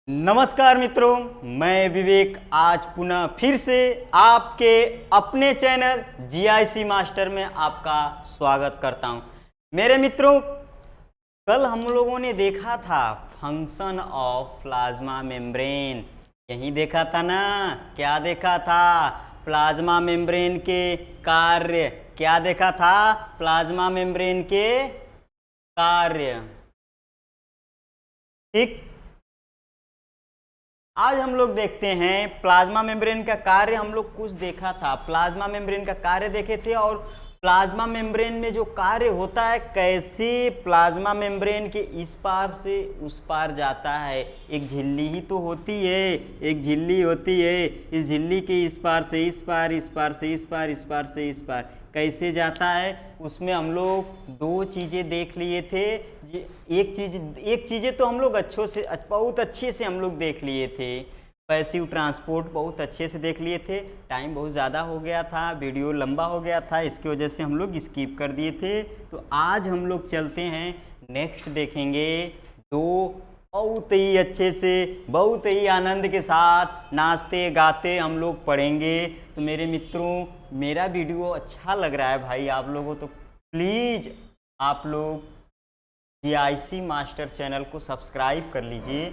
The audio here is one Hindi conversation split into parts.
नमस्कार मित्रों, मैं विवेक आज पुनः फिर से आपके अपने चैनल जीआईसी मास्टर में आपका स्वागत करता हूं। मेरे मित्रों, कल हम लोगों ने देखा था फंक्शन ऑफ प्लाज्मा मेम्ब्रेन। यही देखा था ना? क्या देखा था? प्लाज्मा मेम्ब्रेन के कार्य। क्या देखा था? प्लाज्मा मेम्ब्रेन के कार्य। ठीक, आज हम लोग देखते हैं प्लाज्मा मेम्ब्रेन का कार्य। हम लोग कुछ देखा था, प्लाज्मा मेम्ब्रेन का कार्य देखे थे और प्लाज्मा मेम्ब्रेन में जो कार्य होता है, कैसे प्लाज्मा मेम्ब्रेन के इस पार से उस पार जाता है। एक झिल्ली ही तो होती है, एक झिल्ली होती है। इस झिल्ली के इस पार से इस पार, इस पार से इस पार, इस पार से इस पार कैसे जाता है, उसमें हम लोग दो चीज़ें देख लिए थे। एक चीज़ें तो हम लोग बहुत अच्छे से हम लोग देख लिए थे। पैसिव ट्रांसपोर्ट बहुत अच्छे से देख लिए थे। टाइम बहुत ज़्यादा हो गया था, वीडियो लंबा हो गया था, इसकी वजह से हम लोग स्किप कर दिए थे। तो आज हम लोग चलते हैं, नेक्स्ट देखेंगे। दो बहुत ही अच्छे से, बहुत ही आनंद के साथ नाचते गाते हम लोग पढ़ेंगे। तो मेरे मित्रों, मेरा वीडियो अच्छा लग रहा है भाई आप लोगों, तो प्लीज़ आप लोग जीआईसी मास्टर चैनल को सब्सक्राइब कर लीजिए,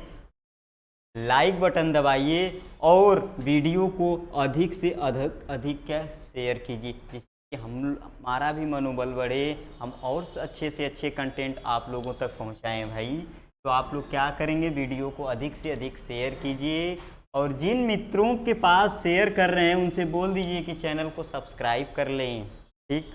लाइक बटन दबाइए और वीडियो को अधिक से अधिक क्या शेयर कीजिए, जिससे हमारा भी मनोबल बढ़े, हम और अच्छे से अच्छे कंटेंट आप लोगों तक पहुंचाएं भाई। तो आप लोग क्या करेंगे, वीडियो को अधिक से अधिक शेयर कीजिए और जिन मित्रों के पास शेयर कर रहे हैं उनसे बोल दीजिए कि चैनल को सब्सक्राइब कर लें। ठीक,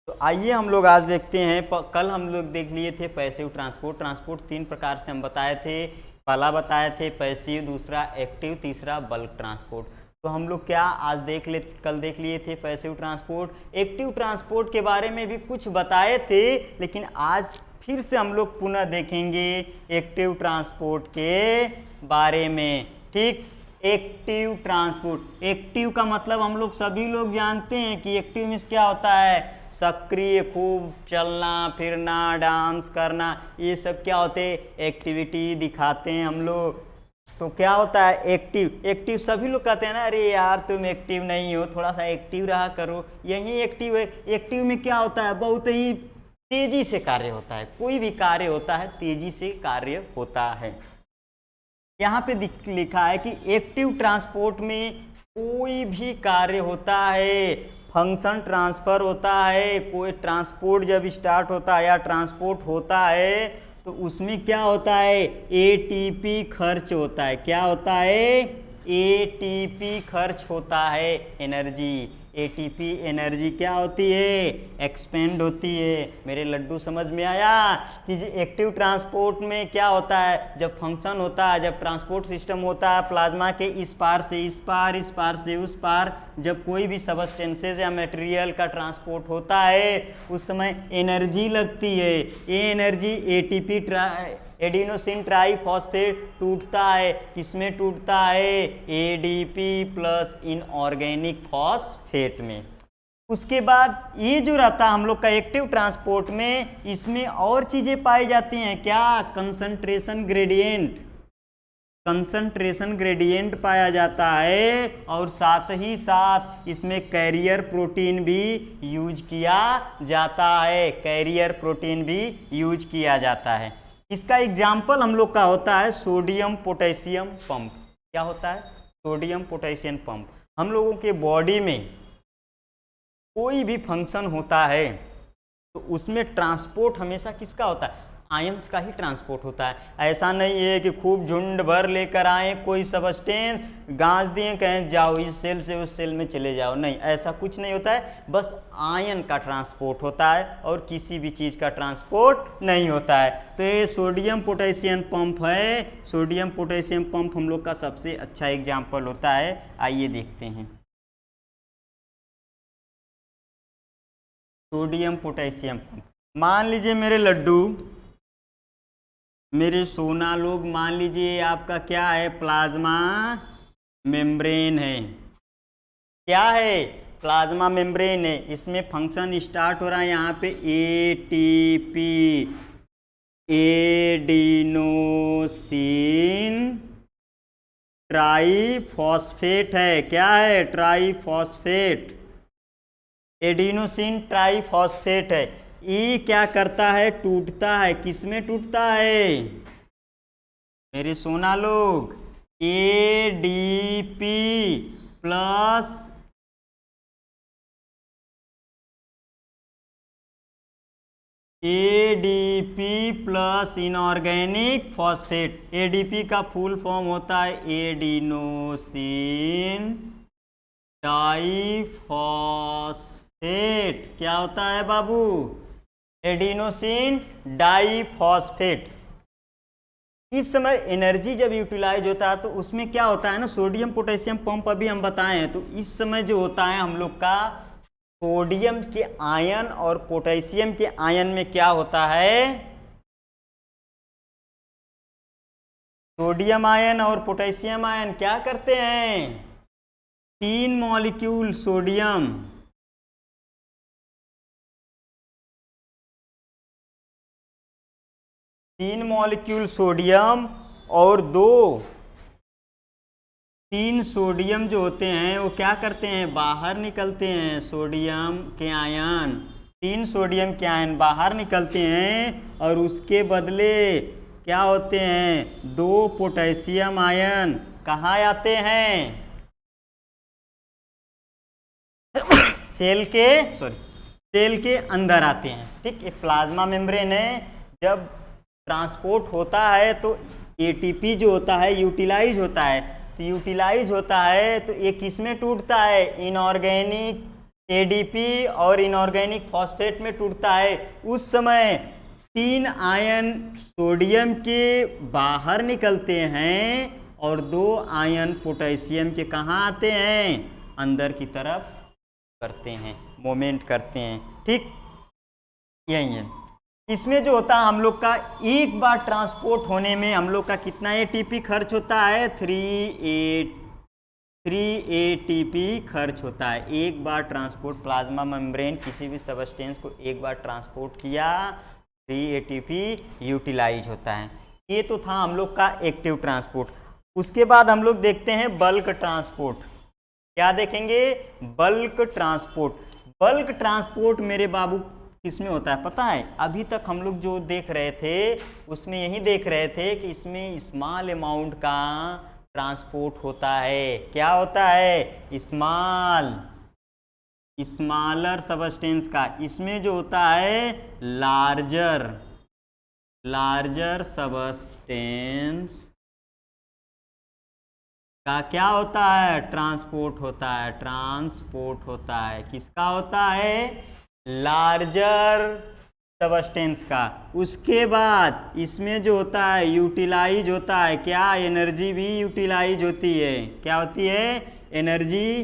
तो आइए हम लोग आज देखते हैं। कल हम लोग देख लिए थे पैसिव ट्रांसपोर्ट। ट्रांसपोर्ट तीन प्रकार से हम बताए थे। पहला बताए थे पैसिव, दूसरा एक्टिव, तीसरा बल्क ट्रांसपोर्ट। तो हम लोग क्या आज कल देख लिए थे पैसिव ट्रांसपोर्ट। एक्टिव ट्रांसपोर्ट के बारे में भी कुछ बताए थे, लेकिन आज फिर से हम लोग पुनः देखेंगे एक्टिव ट्रांसपोर्ट के बारे में। ठीक, एक्टिव ट्रांसपोर्ट। एक्टिव का मतलब हम लोग सभी लोग जानते हैं कि एक्टिव मीन्स क्या होता है, सक्रिय, खूब चलना फिरना, डांस करना, ये सब क्या होते हैं, एक्टिविटी दिखाते हैं हम लोग। तो क्या होता है एक्टिव। एक्टिव सभी लोग कहते हैं ना, अरे यार तुम एक्टिव नहीं हो, थोड़ा सा एक्टिव रहा करो। यही एक्टिव है। एक्टिव में क्या होता है, बहुत ही तेजी से कार्य होता है। कोई भी कार्य होता है तेजी से कार्य होता है। यहाँ पे लिखा है कि एक्टिव ट्रांसपोर्ट में कोई भी कार्य होता है, फंक्शन ट्रांसफर होता है। कोई ट्रांसपोर्ट जब स्टार्ट होता है या ट्रांसपोर्ट होता है तो उसमें क्या होता है, एटीपी खर्च होता है। क्या होता है, एटीपी खर्च होता है, एनर्जी। एटीपी एनर्जी क्या होती है, एक्सपेंड होती है। मेरे लड्डू समझ में आया कि एक्टिव ट्रांसपोर्ट में क्या होता है, जब फंक्शन होता है, जब ट्रांसपोर्ट सिस्टम होता है प्लाज्मा के इस पार से इस पार, इस पार से उस पार, जब कोई भी सबस्टेंसेज या मटेरियल का ट्रांसपोर्ट होता है उस समय एनर्जी लगती है। ये एनर्जी एटीपी एडिनोसिन ट्राइफॉस्फेट टूटता है, किसमें टूटता है, एडीपी प्लस इनऑर्गेनिक फॉस्फेट में। उसके बाद ये जो रहता है हम लोग का एक्टिव ट्रांसपोर्ट में, इसमें और चीज़ें पाई जाती हैं। क्या, कंसंट्रेशन ग्रेडियंट। कंसंट्रेशन ग्रेडियंट पाया जाता है और साथ ही साथ इसमें कैरियर प्रोटीन भी यूज किया जाता है। कैरियर प्रोटीन भी यूज किया जाता है। इसका एग्जाम्पल हम लोग का होता है सोडियम पोटेशियम पंप। क्या होता है, सोडियम पोटेशियम पंप। हम लोगों के बॉडी में कोई भी फंक्शन होता है तो उसमें ट्रांसपोर्ट हमेशा किसका होता है, आयंस का ही ट्रांसपोर्ट होता है। ऐसा नहीं है कि खूब झुंड भर लेकर आए कोई सबस्टेंस, गांच दिए, कहें जाओ इस सेल से उस सेल में चले जाओ, नहीं, ऐसा कुछ नहीं होता है। बस आयन का ट्रांसपोर्ट होता है और किसी भी चीज़ का ट्रांसपोर्ट नहीं होता है। तो ये सोडियम पोटेशियम पंप है। सोडियम पोटेशियम पंप हम लोग का सबसे अच्छा एग्जाम्पल होता है। आइए देखते हैं सोडियम पोटेशियम पंप। मान लीजिए मेरे लड्डू, मेरे सोना लोग, मान लीजिए आपका क्या है, प्लाज्मा मेम्ब्रेन है। क्या है, प्लाज्मा मेम्ब्रेन है। इसमें फंक्शन स्टार्ट हो रहा है यहाँ पे एटीपी। एडिनोसिन ट्राइफॉस्फेट है। क्या है? ट्राइफॉस्फेट। एडिनोसिन ट्राइफॉस्फेट है। ई क्या करता है? टूटता है। किसमें टूटता है मेरे सोना लोग? ADP plus ADP plus inorganic phosphate. ADP का फुल फॉर्म होता है एडिनोसिन डाइफॉस्फेट। क्या होता है बाबू? Adenosine diphosphate. इस समय एनर्जी जब यूटिलाइज होता है तो उसमें क्या होता है ना, सोडियम पोटेशियम पंप अभी हम बताए हैं। तो इस समय जो होता है हम लोग का सोडियम के आयन और पोटेशियम के आयन में क्या होता है? सोडियम आयन और पोटेशियम आयन क्या करते हैं? 3 मॉलिक्यूल सोडियम, 3 मॉलिक्यूल सोडियम और 3 सोडियम जो होते हैं वो क्या करते हैं? बाहर निकलते हैं। सोडियम के आयन, 3 सोडियम के आयन बाहर निकलते हैं और उसके बदले क्या होते हैं? 2 पोटेशियम आयन कहाँ आते हैं? सेल के अंदर आते हैं। ठीक, ये प्लाज्मा मेम्ब्रेन है। जब ट्रांसपोर्ट होता है तो एटीपी जो होता है यूटिलाइज होता है। तो यूटिलाइज होता है तो ये किस में टूटता है? इनऑर्गेनिक एडीपी और इनऑर्गेनिक फॉस्फेट में टूटता है। उस समय 3 आयन सोडियम के बाहर निकलते हैं और 2 आयन पोटेशियम के कहाँ आते हैं? अंदर की तरफ करते हैं, मोमेंट करते हैं। ठीक, यही है। इसमें जो होता है हम लोग का एक बार ट्रांसपोर्ट होने में हम लोग का कितना एटीपी खर्च होता है? 3 एटीपी खर्च होता है। एक बार ट्रांसपोर्ट, प्लाज्मा मेम्ब्रेन किसी भी सबस्टेंस को एक बार ट्रांसपोर्ट किया, 3 एटीपी यूटिलाइज होता है। ये तो था हम लोग का एक्टिव ट्रांसपोर्ट। उसके बाद हम लोग देखते हैं बल्क ट्रांसपोर्ट। क्या देखेंगे? Bulk transport. बल्क ट्रांसपोर्ट मेरे बाबू किसमें होता है पता है? अभी तक हम लोग जो देख रहे थे उसमें यही देख रहे थे कि इसमें स्मॉल अमाउंट का ट्रांसपोर्ट होता है। क्या होता है? स्मॉलर सबस्टेंस का। इसमें जो होता है लार्जर सबस्टेंस का क्या होता है? ट्रांसपोर्ट होता है। किसका होता है? लार्जर सबस्टेंस का। उसके बाद इसमें जो होता है यूटिलाइज होता है। क्या? एनर्जी भी यूटिलाइज होती है। क्या होती है? एनर्जी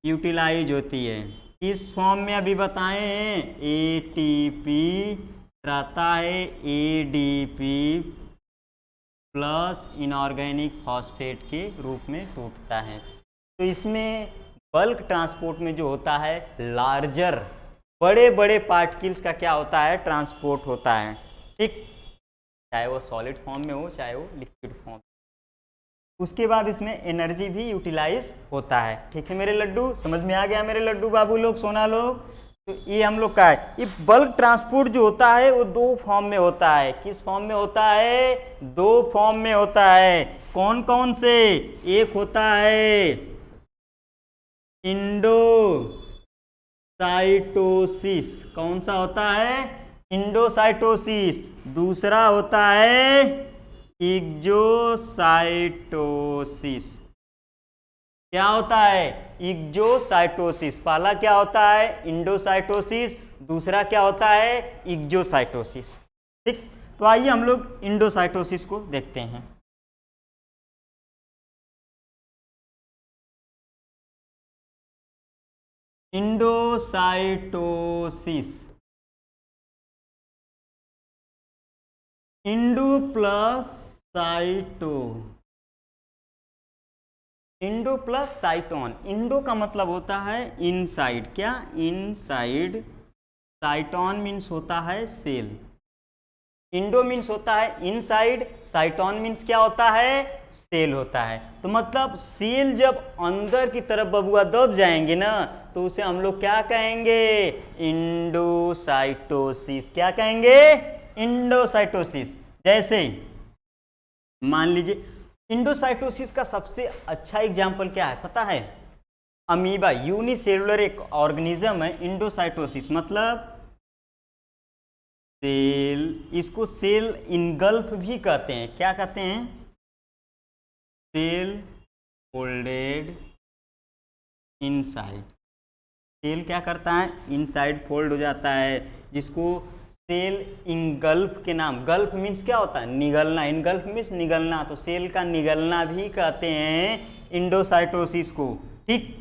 यूटिलाइज होती है। इस फॉर्म में अभी बताए हैं, एटीपी रहता है एडीपी प्लस इनऑर्गेनिक फॉस्फेट के रूप में टूटता है। तो इसमें बल्क ट्रांसपोर्ट में जो होता है लार्जर, बड़े बड़े पार्टिकल्स का क्या होता है? ट्रांसपोर्ट होता है। ठीक, चाहे वो सॉलिड फॉर्म में हो चाहे वो लिक्विड फॉर्म। उसके बाद इसमें एनर्जी भी यूटिलाइज होता है। ठीक है मेरे लड्डू, समझ में आ गया मेरे लड्डू बाबू लोग, सोना लोग? तो ये हम लोग का है। ये बल्क ट्रांसपोर्ट जो होता है वो 2 फॉर्म में होता है। किस फॉर्म में होता है? 2 फॉर्म में होता है। कौन कौन से? एक होता है इंडोसाइटोसिस। कौन सा होता है? इंडोसाइटोसिस। दूसरा होता है इक्जोसाइटोसिस। क्या होता है? इक्जोसाइटोसिस। पहला क्या होता है? इंडोसाइटोसिस। दूसरा क्या होता है? इक्जोसाइटोसिस। ठीक, तो आइए हम लोग इंडोसाइटोसिस को देखते हैं। Endocytosis, endo plus cyto, endo plus cyton. Endo का मतलब होता है इनसाइड। क्या? इनसाइड। साइटोन मीन्स होता है सेल। इंडो मीन्स होता है इनसाइड, साइटोन मीन्स क्या होता है, सेल होता है। तो मतलब सेल जब अंदर की तरफ बबुआ दब जाएंगे ना तो उसे हम लोग क्या कहेंगे, इंडोसाइटोसिस। क्या कहेंगे, इंडोसाइटोसिस। जैसे मान लीजिए इंडोसाइटोसिस का सबसे अच्छा एग्जाम्पल क्या है पता है, अमीबा, यूनिसेलुलर एक ऑर्गेनिज्म है। इंडोसाइटोसिस मतलब सेल, इसको सेल इनगल्फ भी कहते हैं। क्या कहते हैं, सेल फोल्डेड इनसाइड। सेल क्या करता है, इनसाइड फोल्ड हो जाता है, जिसको सेल इनगल्फ के नाम, गल्फ मीन्स क्या होता है, निगलना, इनगल्फ मीन्स निगलना, तो सेल का निगलना भी कहते हैं इंडोसाइटोसिस को। ठीक,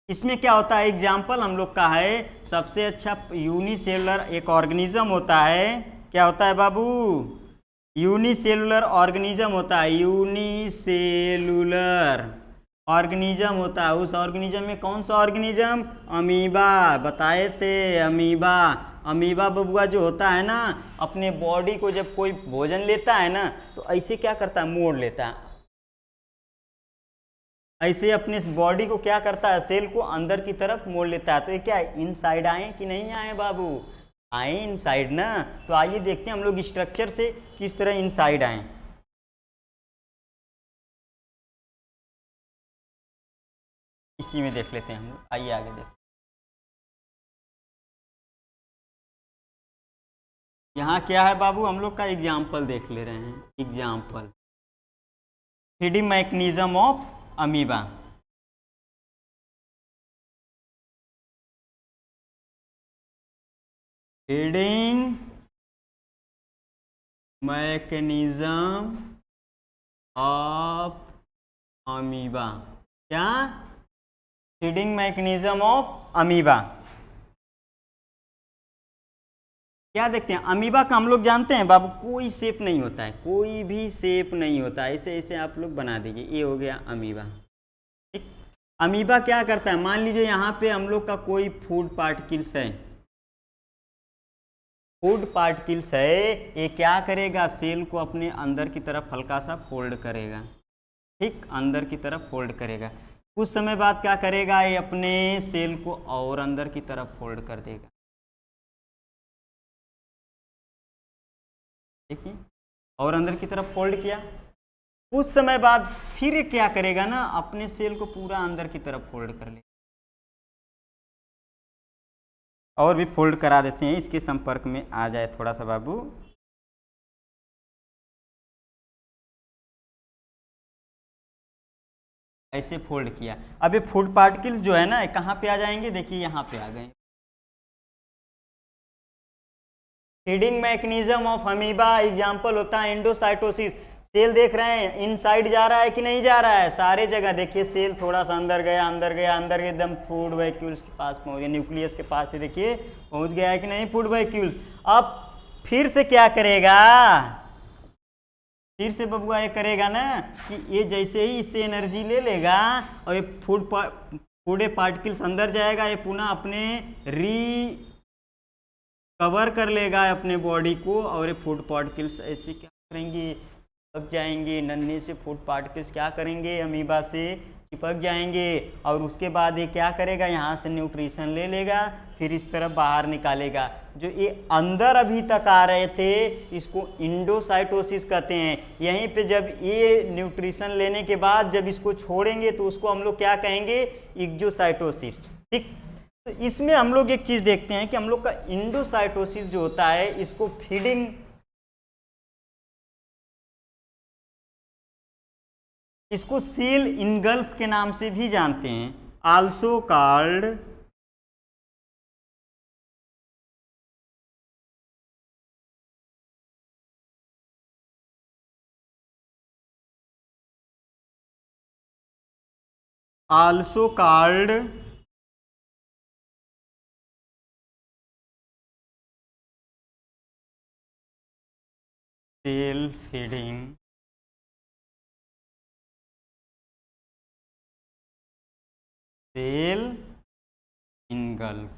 इसमें क्या होता है, एग्जाम्पल हम लोग का है सबसे अच्छा, यूनिसेलुलर एक ऑर्गेनिज्म होता है। क्या होता है बाबू, यूनिसेलुलर ऑर्गेनिज्म होता है, यूनिसेलुलर ऑर्गेनिज्म होता है। उस ऑर्गेनिज्म में कौन सा ऑर्गेनिज्म, अमीबा, बताए थे अमीबा। अमीबा बबुआ जो होता है ना, अपने बॉडी को जब कोई भोजन लेता है ना तो ऐसे क्या करता है, मोड़ लेता है, ऐसे अपने बॉडी को क्या करता है, सेल को अंदर की तरफ मोड़ लेता है। तो ये क्या है, इनसाइड आए कि नहीं आए बाबू, आए इनसाइड ना। तो आइए देखते हैं हम लोग स्ट्रक्चर से किस तरह इनसाइड आए। इसी में देख लेते हैं हम लोग, आइए आगे देख। यहाँ क्या है बाबू, हम लोग का एग्जाम्पल देख ले रहे हैं। Example, feeding mechanism of amoeba. Feeding mechanism of amoeba. क्या, फीडिंग मैकेनिज्म ऑफ अमीबा। क्या देखते हैं, अमीबा का हम लोग जानते हैं बाबू, कोई शेप नहीं होता है, कोई भी शेप नहीं होता है। ऐसे ऐसे आप लोग बना दीजिए, ये हो गया अमीबा। ठीक, अमीबा क्या करता है, मान लीजिए यहाँ पे हम लोग का कोई फूड पार्टिकल्स है, फूड पार्टिकल्स है, ये क्या करेगा, सेल को अपने अंदर की तरफ हल्का सा फोल्ड करेगा। ठीक, अंदर की तरफ फोल्ड करेगा। कुछ समय बाद क्या करेगा, ये अपने सेल को और अंदर की तरफ फोल्ड कर देगा। देखिए, और अंदर की तरफ फोल्ड किया। कुछ समय बाद फिर ये क्या करेगा ना, अपने सेल को पूरा अंदर की तरफ फोल्ड कर ले। और भी फोल्ड करा देते हैं, इसके संपर्क में आ जाए थोड़ा सा बाबू। ऐसे फोल्ड किया। अब ये फूड पार्टिकल्स जो है ना, कहाँ पे आ जाएंगे, देखिए यहाँ पे आ गए। Feeding mechanism of amoeba example होता है इंडोसाइटोसिस। सेल देख रहे हैं इनसाइड जा रहा है कि नहीं जा रहा है, सारे जगह देखिए सेल थोड़ा सा अंदर गया, अंदर गया, अंदर गया, एकदम फूड वैक्यूल्स के पास पहुंच गया, न्यूक्लियस के पास ही देखिए पहुंच गया है कि नहीं फूड वैक्यूल्स। अब फिर से क्या करेगा, फिर से बबुआ ये करेगा ना कि ये जैसे ही इससे एनर्जी ले लेगा और ये फूड पार्टिकल्स अंदर जाएगा, ये पुनः अपने कवर कर लेगा अपने बॉडी को, और ये फूड पार्टिकल्स ऐसे क्या करेंगे, चिपक जाएंगे। नन्हे से फूड पार्टिकल्स क्या करेंगे, अमीबा से चिपक जाएंगे, और उसके बाद ये क्या करेगा, यहाँ से न्यूट्रिशन ले लेगा, फिर इस तरफ बाहर निकालेगा। जो ये अंदर अभी तक आ रहे थे इसको इंडोसाइटोसिस कहते हैं। यहीं पे जब ये न्यूट्रिशन लेने के बाद जब इसको छोड़ेंगे तो उसको हम लोग क्या कहेंगे, एक्सोसाइटोसिस। ठीक, तो इसमें हम लोग एक चीज देखते हैं कि हम लोग का इंडोसाइटोसिस जो होता है इसको फीडिंग, इसको सेल इनगल्फ के नाम से भी जानते हैं, also called also called cell feeding, cell engulf.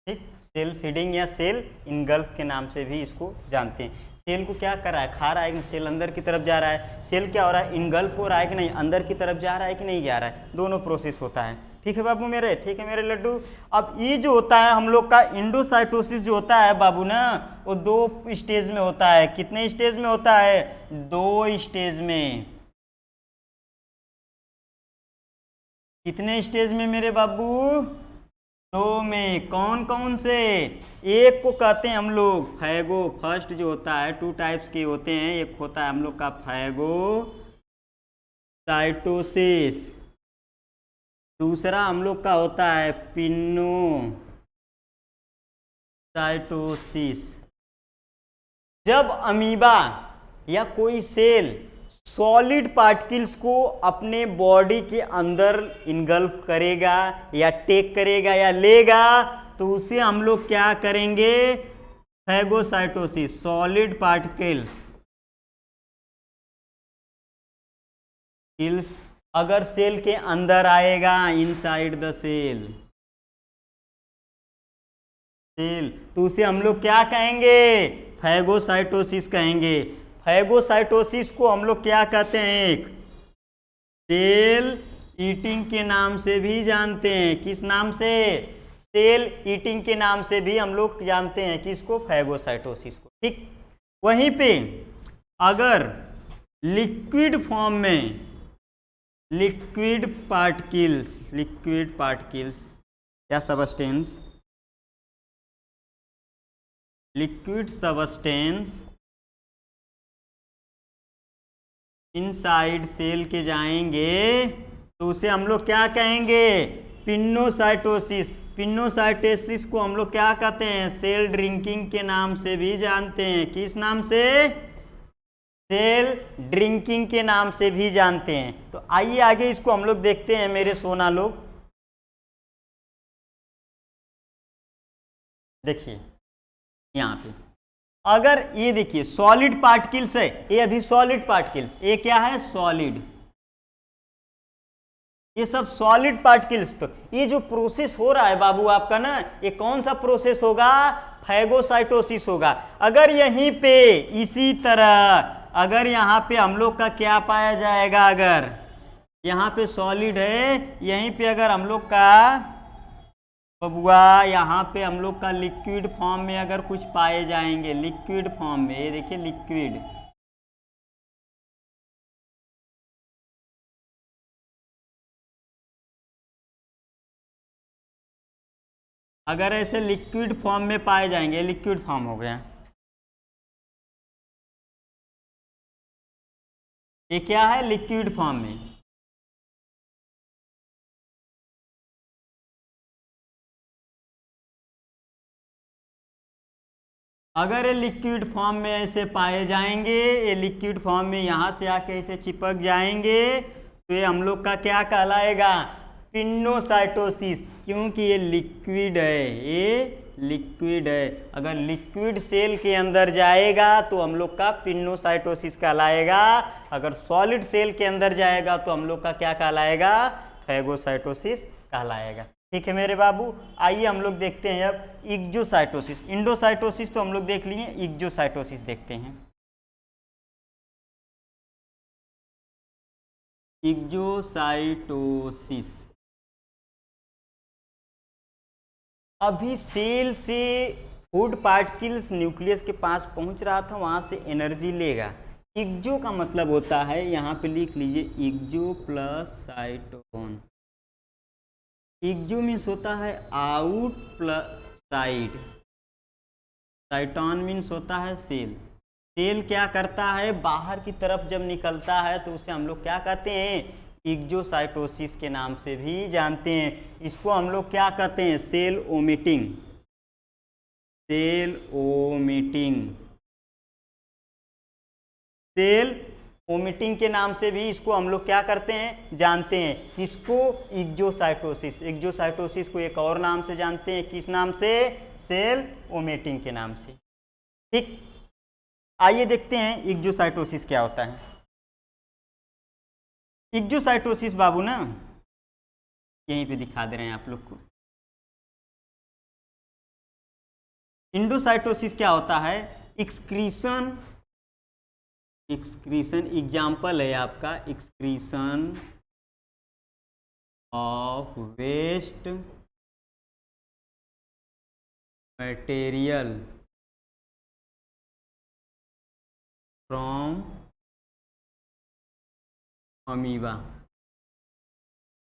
ठीक, सेल फीडिंग या सेल इनगल्फ के नाम से भी इसको जानते हैं। सेल को क्या कर रहा है, खा रहा है कि सेल अंदर की तरफ जा रहा है, सेल क्या हो रहा है, इनगल्फ हो रहा है कि नहीं, अंदर की तरफ जा रहा है कि नहीं जा रहा है, दोनों प्रोसेस होता है। ठीक है बाबू मेरे, ठीक है मेरे लड्डू। अब ये जो होता है हम लोग का इंडोसाइटोसिस जो होता है बाबू ना, वो 2 स्टेज में होता है। कितने स्टेज में होता है, 2 स्टेज में। कितने स्टेज में मेरे बाबू, 2 में। कौन कौन से, एक को कहते हैं हम लोग फैगो, फर्स्ट जो होता है 2 टाइप्स के होते हैं, एक होता है हम लोग का फैगोसाइटोसिस, दूसरा हम लोग का होता है पिनोसाइटोसिस। जब अमीबा या कोई सेल सॉलिड पार्टिकल्स को अपने बॉडी के अंदर इनगल्फ करेगा या टेक करेगा या लेगा, तो उसे हम लोग क्या करेंगे, फैगोसाइटोसिस। सॉलिड पार्टिकल्स अगर सेल के अंदर आएगा, इनसाइड द सेल, तो उसे हम लोग क्या कहेंगे, फैगोसाइटोसिस कहेंगे। फैगोसाइटोसिस को हम लोग क्या कहते हैं, एक सेल ईटिंग के नाम से भी जानते हैं। किस नाम से, सेल ईटिंग के नाम से भी हम लोग जानते हैं किसको, फैगोसाइटोसिस को। ठीक, वहीं पे अगर लिक्विड फॉर्म में लिक्विड पार्टिकल्स या substance, liquid substance inside cell के जाएंगे, तो उसे हम लोग क्या कहेंगे, पिनोसाइटोसिस। पिनोसाइटोसिस को हम लोग क्या कहते हैं, सेल ड्रिंकिंग के नाम से भी जानते हैं। किस नाम से, सेल ड्रिंकिंग के नाम से भी जानते हैं। तो आइए आगे इसको हम लोग देखते हैं मेरे सोना लोग। देखिए यहाँ पे अगर ये देखिए सॉलिड पार्टिकल्स है, ये अभी सॉलिड पार्टिकल्स, ये क्या है, सॉलिड, ये सब सॉलिड पार्टिकल्स। तो ये जो प्रोसेस हो रहा है बाबू आपका ना, ये कौन सा प्रोसेस होगा, फैगोसाइटोसिस होगा। अगर यहीं पे इसी तरह अगर यहाँ पे हम लोग का क्या पाया जाएगा, अगर यहाँ पे सॉलिड है, यहीं पे अगर हम लोग का बबुआ यहाँ पे हम लोग का लिक्विड फॉर्म में अगर कुछ पाए जाएंगे, लिक्विड फॉर्म में, ये देखिए लिक्विड, अगर ऐसे लिक्विड फॉर्म में पाए जाएंगे, लिक्विड फॉर्म हो गया, ये क्या है, लिक्विड फॉर्म में। अगर ये लिक्विड फॉर्म में ऐसे पाए जाएंगे, ये लिक्विड फॉर्म में यहाँ से आके ऐसे चिपक जाएंगे, तो ये हम लोग का क्या कहलाएगा, पिनोसाइटोसिस, क्योंकि ये लिक्विड है, ये लिक्विड है। अगर लिक्विड सेल के अंदर जाएगा तो हम लोग का पिनोसाइटोसिस कहलाएगा, अगर सॉलिड सेल के अंदर जाएगा तो हम लोग का क्या कहलाएगा, फैगोसाइटोसिस कहलाएगा। ठीक है मेरे बाबू, आइए हम लोग देखते हैं अब इक्जोसाइटोसिस। इंडोसाइटोसिस तो हम लोग देख लिए, इक्जोसाइटोसिस देखते हैं। इक्जोसाइटोसिस, अभी सेल से फूड पार्टिकल्स न्यूक्लियस के पास पहुंच रहा था, वहां से एनर्जी लेगा। इक्जो का मतलब होता है, यहाँ पे लिख लीजिए, इक्जो प्लस साइटोन। इक्जो मीन्स होता है आउट प्लस साइड, साइटोन मीन्स होता है सेल। सेल क्या करता है, बाहर की तरफ जब निकलता है तो उसे हम लोग क्या कहते हैं, इक्जोसाइटोसिस के नाम से भी जानते हैं। इसको हम लोग क्या कहते हैं, cell vomiting, cell vomiting, cell vomiting के नाम से भी इसको हम लोग क्या करते हैं, जानते हैं। इसको इक्जोसाइटोसिस, इक्जोसाइटोसिस को एक और नाम से जानते हैं, किस नाम से, सेल ओमिटिंग के नाम से। ठीक, आइए देखते हैं इक्जोसाइटोसिस क्या होता है। इक्जोसाइटोसिस बाबू ना यहीं पे दिखा दे रहे हैं आप लोग को। इंडोसाइटोसिस क्या होता है? एक्सक्रीशन एग्जाम्पल है आपका excretion of waste material from amoeba.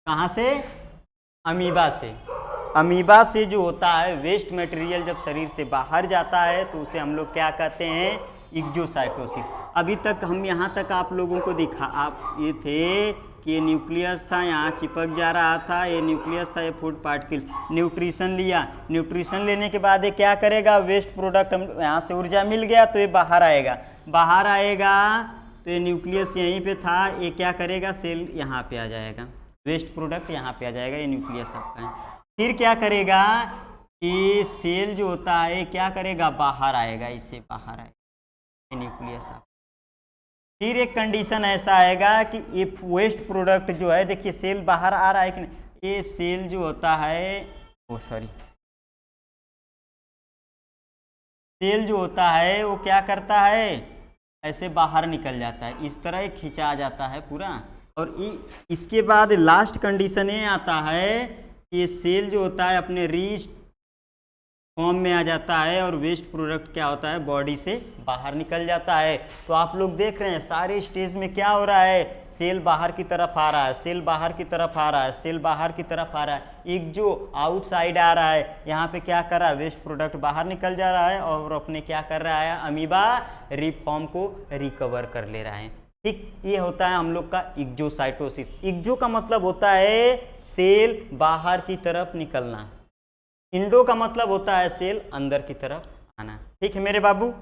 कहाँ से? अमीबा से। अमीबा से जो होता है वेस्ट मटेरियल जब शरीर से बाहर जाता है तो उसे हम लोग क्या कहते हैं? एक्सोसाइटोसिस। अभी तक हम यहाँ तक आप लोगों को दिखा आप ये थे कि ये न्यूक्लियस था, यहाँ चिपक जा रहा था, ये न्यूक्लियस था, ये फूड पार्टिकल्स। न्यूट्रिशन लिया, न्यूट्रिशन लेने के बाद ये क्या करेगा? वेस्ट प्रोडक्ट, हम यहाँ से ऊर्जा मिल गया तो ये बाहर आएगा। बाहर आएगा तो ये न्यूक्लियस यहीं पे था, ये क्या करेगा? सेल यहाँ पे आ जाएगा, वेस्ट प्रोडक्ट यहाँ पे आ जाएगा, ये न्यूक्लियस आपका है। फिर क्या करेगा कि सेल जो होता है क्या करेगा? बाहर आएगा, इससे बाहर आएगा, ये न्यूक्लियस आपका। फिर एक कंडीशन ऐसा आएगा कि ये वेस्ट प्रोडक्ट जो है, देखिए सेल बाहर आ रहा है कि नहीं, ये सेल जो होता है सेल जो होता है वो क्या करता है? ऐसे बाहर निकल जाता है, इस तरह खींचा जाता है पूरा। और इसके बाद लास्ट कंडीशन ये आता है कि ये सेल जो होता है अपने रीच फॉर्म में आ जाता है और वेस्ट प्रोडक्ट क्या होता है? बॉडी से बाहर निकल जाता है। तो आप लोग देख रहे हैं सारे स्टेज में क्या हो रहा है? सेल बाहर की तरफ आ रहा है, सेल बाहर की तरफ आ रहा है, सेल बाहर की तरफ आ रहा है, एक जो आउटसाइड आ रहा है यहाँ पे क्या कर रहा है? वेस्ट प्रोडक्ट बाहर निकल जा रहा है और अपने क्या कर रहा है? अमीबा रिफॉर्म को रिकवर कर ले रहा है। ठीक, ये होता है हम लोग का एक्सोसाइटोसिस। एक्सो का मतलब होता है सेल बाहर की तरफ निकलना, इंडो का मतलब होता है सेल अंदर की तरफ आना। ठीक है मेरे बाबू,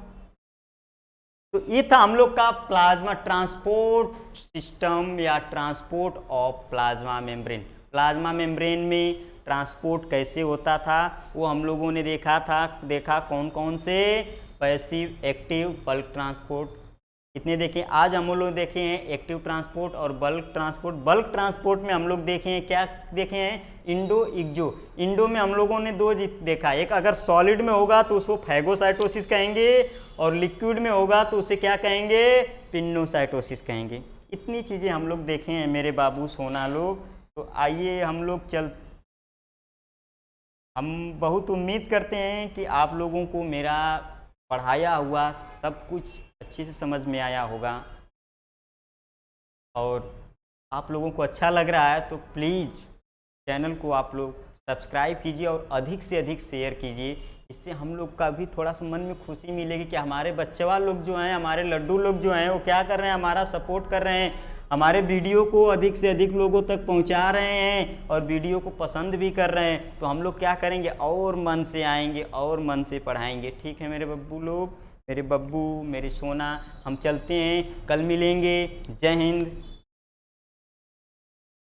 तो ये था हम लोग का प्लाज्मा ट्रांसपोर्ट सिस्टम या transport of plasma membrane. Plasma membrane में ट्रांसपोर्ट कैसे होता था वो हम लोगों ने देखा कौन कौन से? पैसिव, एक्टिव, बल्क ट्रांसपोर्ट कितने देखे? आज हम लोग देखे हैं एक्टिव ट्रांसपोर्ट और बल्क ट्रांसपोर्ट। बल्क ट्रांसपोर्ट में हम लोग देखे हैं, क्या देखे हैं? इंडो, एक्सो। इंडो में हम लोगों ने दो देखा, एक अगर सॉलिड में होगा तो उसको फैगोसाइटोसिस कहेंगे और लिक्विड में होगा तो उसे क्या कहेंगे? पिन्नोसाइटोसिस कहेंगे। इतनी चीज़ें हम लोग देखे हैं मेरे बाबू सोना लोग। तो आइए हम लोग हम बहुत उम्मीद करते हैं कि आप लोगों को मेरा पढ़ाया हुआ सब कुछ अच्छे से समझ में आया होगा और आप लोगों को अच्छा लग रहा है तो प्लीज़ चैनल को आप लोग सब्सक्राइब कीजिए और अधिक से अधिक शेयर कीजिए। इससे हम लोग का भी थोड़ा सा मन में खुशी मिलेगी कि हमारे बच्चवा लोग जो हैं, हमारे लड्डू लोग जो हैं वो क्या कर रहे हैं? हमारा सपोर्ट कर रहे हैं, हमारे वीडियो को अधिक से अधिक लोगों तक पहुंचा रहे हैं और वीडियो को पसंद भी कर रहे हैं। तो हम लोग क्या करेंगे? और मन से आएंगे और मन से पढ़ाएंगे। ठीक है मेरे बब्बू लोग, मेरे बब्बू, मेरे सोना, हम चलते हैं, कल मिलेंगे। जय हिंद।